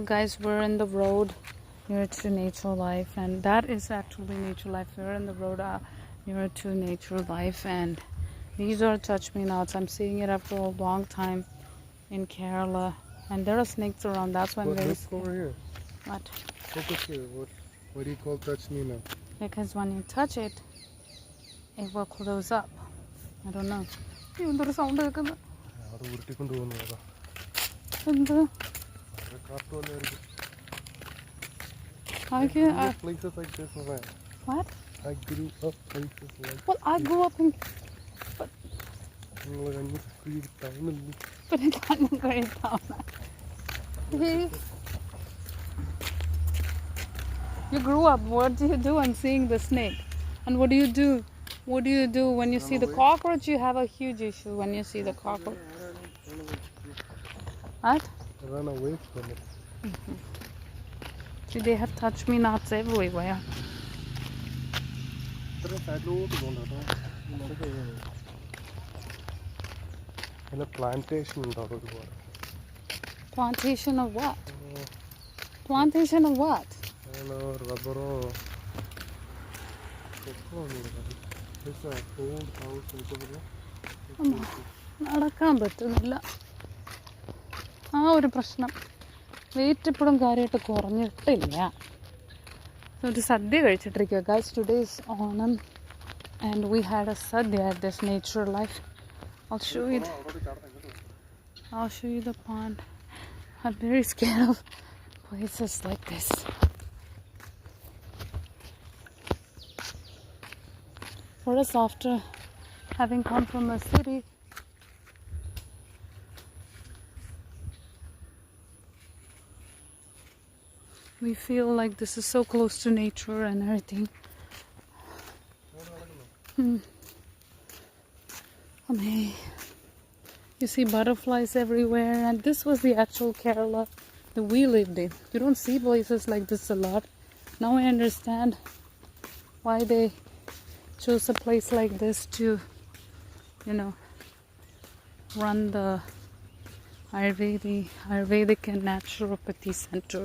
guys, we're in the road near to Nature Life, and that is actually Nature Life. We're in the road near to Nature Life, and these are touch me nots. I'm seeing it after a long time in Kerala, and there are snakes around. That's why I'm very scared. Over here. What? Focus here. What do you call touch me now? Because when you touch it, it will close up. I don't know. എന്തൊരു sound കേൾക്കുന്നത്? അവിടെ ഉരുട്ടിക്കൊണ്ട് പോകുന്നു അതാ. എന്ത്? കാട്ടുവല്ലായിരിക്കും. Places like this, man. What? I grew up places like. Well, I grew up in. നിങ്ങൾ കണ്ണു കുഴി ടൗണിൽ. But I can't go down. You grew up. What do you do on seeing the snake? And what do you do? What do you do when you see the cockroach? You have a huge issue when you see the cockroach. What? Run away from it. See, they have touch me nots everywhere. Plantation ഉണ്ടോ ഒരുപാട്. Plantation of what? Plantation of what? റബ്ബറോ old house. നടക്കാൻ പറ്റുന്നില്ല. ആ ഒരു പ്രശ്നം. Wait ഇപ്പോഴും കാര്യമായിട്ട് കുറഞ്ഞിട്ടില്ല. ഒരു സദ്യ കഴിച്ചിട്ടിരിക്കുക. Guys, today is Onam and we had a sadhya at this Nature Life. I'll show you the pond. I'm very scared of places like this. For us, after having come from a city, we feel like this is so close to nature and everything. You see butterflies everywhere, and this was the actual Kerala that we lived in. You don't see places like this a lot. Now I understand why they chose a place like this to, run the Ayurvedic and naturopathy center.